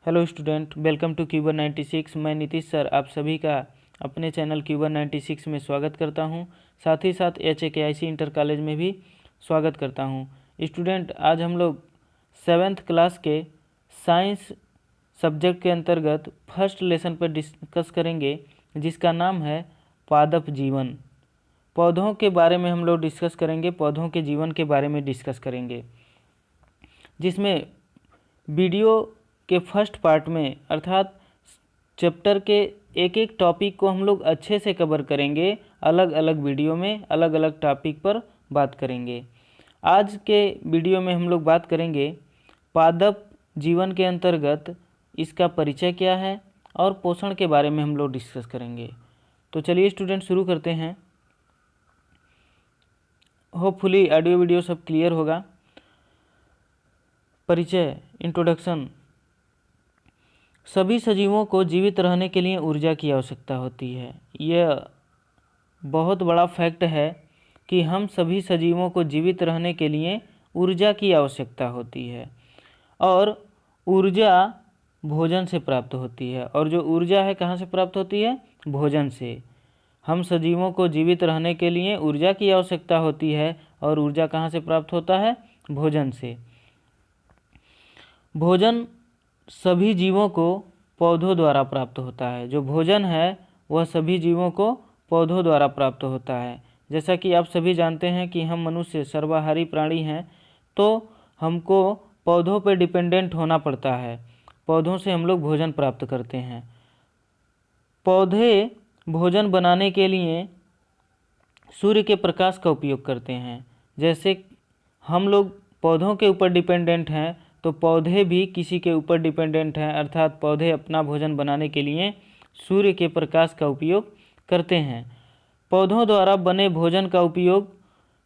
Hello student, welcome to क्यूबर 96। मैं Nitish sir आप सभी का अपने चैनल क्यूबर 96 में स्वागत करता हूं। साथ ही साथ HAKIC इंटर कॉलेज में भी स्वागत करता हूं। स्टूडेंट, आज हम लोग 7th क्लास के साइंस सब्जेक्ट के अंतर्गत फर्स्ट लेसन पर डिस्कस करेंगे, जिसका नाम है पादप जीवन। पौधों के बारे में हम लोग डिस्कस करेंगे, पौधों के जीवन के बारे में डिस्कस करेंगे, जिसमें वीडियो के फर्स्ट पार्ट में अर्थात चैप्टर के एक एक टॉपिक को हम लोग अच्छे से कवर करेंगे। अलग अलग वीडियो में अलग अलग टॉपिक पर बात करेंगे। आज के वीडियो में हम लोग बात करेंगे पादप जीवन के अंतर्गत इसका परिचय क्या है और पोषण के बारे में हम लोग डिस्कस करेंगे। तो चलिए स्टूडेंट, शुरू करते हैं। होपफुली ऑडियो वीडियो सब क्लियर होगा। परिचय, इंट्रोडक्शन। सभी सजीवों को जीवित रहने के लिए ऊर्जा की आवश्यकता होती है। यह बहुत बड़ा फैक्ट है कि हम सभी सजीवों को जीवित रहने के लिए ऊर्जा की आवश्यकता होती है, और ऊर्जा भोजन से प्राप्त होती है। और जो ऊर्जा है कहाँ से प्राप्त होती है? भोजन से। हम सजीवों को जीवित रहने के लिए ऊर्जा की आवश्यकता होती है, और ऊर्जा कहाँ से प्राप्त होता है? भोजन से। भोजन सभी जीवों को पौधों द्वारा प्राप्त होता है। जो भोजन है वह सभी जीवों को पौधों द्वारा प्राप्त होता है। जैसा कि आप सभी जानते हैं कि हम मनुष्य सर्वाहारी प्राणी हैं, तो हमको पौधों पर डिपेंडेंट होना पड़ता है। पौधों से हम लोग भोजन प्राप्त करते हैं। पौधे भोजन बनाने के लिए सूर्य के प्रकाश का उपयोग करते हैं। जैसे हम लोग पौधों के ऊपर डिपेंडेंट हैं, तो पौधे भी किसी के ऊपर डिपेंडेंट हैं, अर्थात पौधे अपना भोजन बनाने के लिए सूर्य के प्रकाश का उपयोग करते हैं। पौधों द्वारा बने भोजन का उपयोग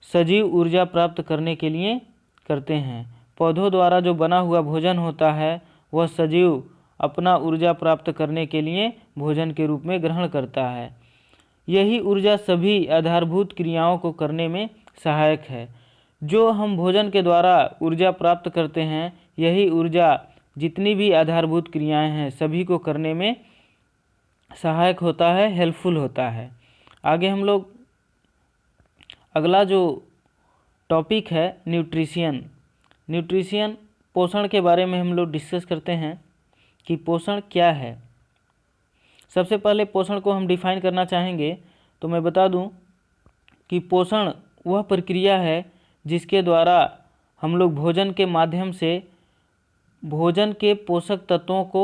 सजीव ऊर्जा प्राप्त करने के लिए करते हैं। पौधों द्वारा जो बना हुआ भोजन होता है वह सजीव अपना ऊर्जा प्राप्त करने के लिए भोजन के रूप में ग्रहण करता है। यही ऊर्जा सभी आधारभूत क्रियाओं को करने में सहायक है। जो हम भोजन के द्वारा ऊर्जा प्राप्त करते हैं, यही ऊर्जा जितनी भी आधारभूत क्रियाएं हैं सभी को करने में सहायक होता है, हेल्पफुल होता है। आगे हम लोग अगला जो टॉपिक है न्यूट्रिशन। न्यूट्रिशन पोषण के बारे में हम लोग डिस्कस करते हैं कि पोषण क्या है। सबसे पहले पोषण को हम डिफाइन करना चाहेंगे, तो मैं बता दूं कि पोषण वह प्रक्रिया है जिसके द्वारा हम लोग भोजन के माध्यम से भोजन के पोषक तत्वों को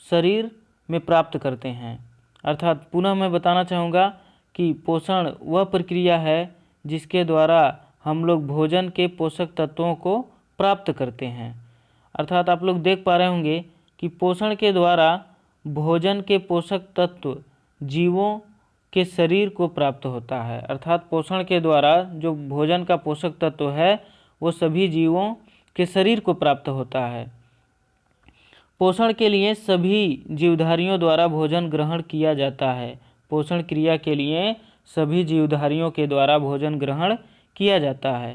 शरीर में प्राप्त करते हैं। अर्थात पुनः मैं बताना चाहूँगा कि पोषण वह प्रक्रिया है जिसके द्वारा हम लोग भोजन के पोषक तत्वों को प्राप्त करते हैं। अर्थात आप लोग देख पा रहे होंगे कि पोषण के द्वारा भोजन के पोषक तत्व जीवों के शरीर को प्राप्त होता है। अर्थात पोषण के द्वारा जो भोजन का पोषक तत्व है वो सभी जीवों के शरीर को प्राप्त होता है। पोषण के लिए सभी जीवधारियों द्वारा भोजन ग्रहण किया जाता है। पोषण क्रिया के लिए सभी जीवधारियों के द्वारा भोजन ग्रहण किया जाता है।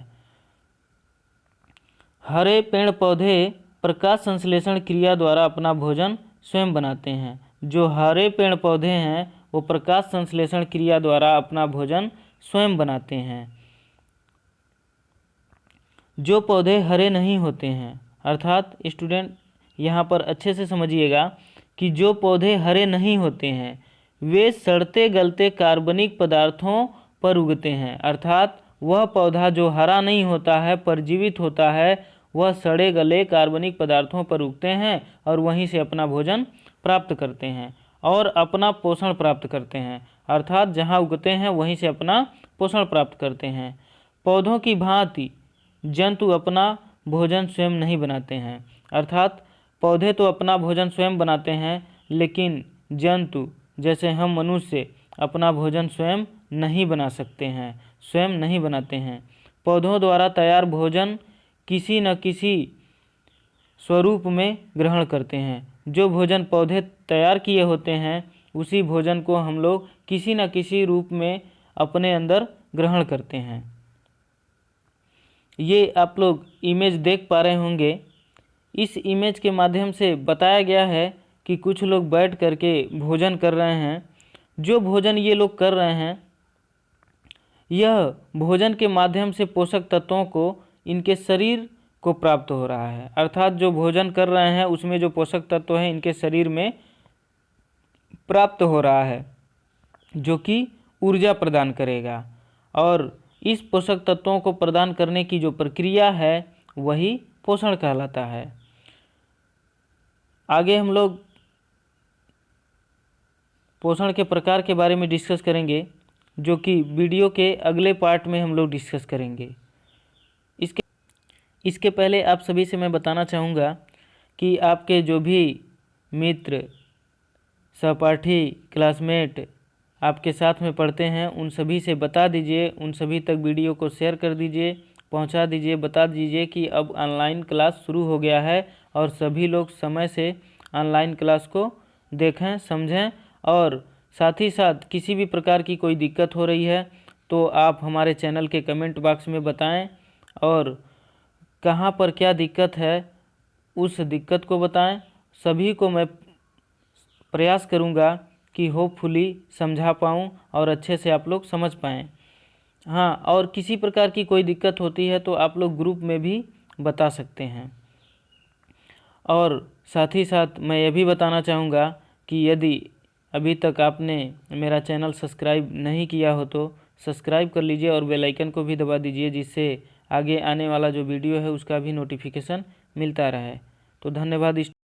हरे पेड़ पौधे प्रकाश संश्लेषण क्रिया द्वारा अपना भोजन स्वयं बनाते हैं। जो हरे पेड़ पौधे हैं वो प्रकाश संश्लेषण क्रिया द्वारा अपना भोजन स्वयं बनाते हैं। जो पौधे हरे नहीं होते हैं, अर्थात स्टूडेंट यहाँ पर अच्छे से समझिएगा कि जो पौधे हरे नहीं होते हैं वे सड़ते गलते कार्बनिक पदार्थों पर उगते हैं। अर्थात वह पौधा जो हरा नहीं होता है, परजीवित होता है, वह सड़े गले कार्बनिक पदार्थों पर उगते हैं और वहीं से अपना भोजन प्राप्त करते हैं और अपना पोषण प्राप्त करते हैं। अर्थात जहाँ उगते हैं वहीं से अपना पोषण प्राप्त करते हैं। पौधों की भांति जंतु अपना भोजन स्वयं नहीं बनाते हैं। अर्थात पौधे तो अपना भोजन स्वयं बनाते हैं, लेकिन जंतु जैसे हम मनुष्य अपना भोजन स्वयं नहीं बना सकते हैं, स्वयं नहीं बनाते हैं। पौधों द्वारा तैयार भोजन किसी न किसी स्वरूप में ग्रहण करते हैं। जो भोजन पौधे तैयार किए होते हैं उसी भोजन को हम लोग किसी न किसी रूप में अपने अंदर ग्रहण करते हैं। ये आप लोग इमेज देख पा रहे होंगे इस इमेज के माध्यम से बताया गया है कि कुछ लोग बैठ करके भोजन कर रहे हैं। जो भोजन ये लोग कर रहे हैं, यह भोजन के माध्यम से पोषक तत्वों को इनके शरीर को प्राप्त हो रहा है। अर्थात जो भोजन कर रहे हैं उसमें जो पोषक तत्व हैं इनके शरीर में प्राप्त हो रहा है, जो कि ऊर्जा प्रदान करेगा। और इस पोषक तत्वों को प्रदान करने की जो प्रक्रिया है वही पोषण कहलाता है। आगे हम लोग पोषण के प्रकार के बारे में डिस्कस करेंगे, जो कि वीडियो के अगले पार्ट में हम लोग डिस्कस करेंगे। इसके पहले आप सभी से मैं बताना चाहूँगा कि आपके जो भी मित्र, सहपाठी, क्लासमेट आपके साथ में पढ़ते हैं उन सभी से बता दीजिए, उन सभी तक वीडियो को शेयर कर दीजिए, पहुंचा दीजिए, बता दीजिए कि अब ऑनलाइन क्लास शुरू हो गया है और सभी लोग समय से ऑनलाइन क्लास को देखें, समझें। और साथ ही साथ किसी भी प्रकार की कोई दिक्कत हो रही है तो आप हमारे चैनल के कमेंट बॉक्स में बताएं और कहाँ पर क्या दिक्कत है उस दिक्कत को बताएं। सभी को मैं प्रयास करूँगा कि होपफुली समझा पाऊँ और अच्छे से आप लोग समझ पाएँ। हाँ, और किसी प्रकार की कोई दिक्कत होती है तो आप लोग ग्रुप में भी बता सकते हैं। और साथ ही साथ मैं ये भी बताना चाहूँगा कि यदि अभी तक आपने मेरा चैनल सब्सक्राइब नहीं किया हो तो सब्सक्राइब कर लीजिए और बेल आइकन को भी दबा दीजिए, जिससे आगे आने वाला जो वीडियो है उसका भी नोटिफिकेशन मिलता रहे। तो धन्यवाद।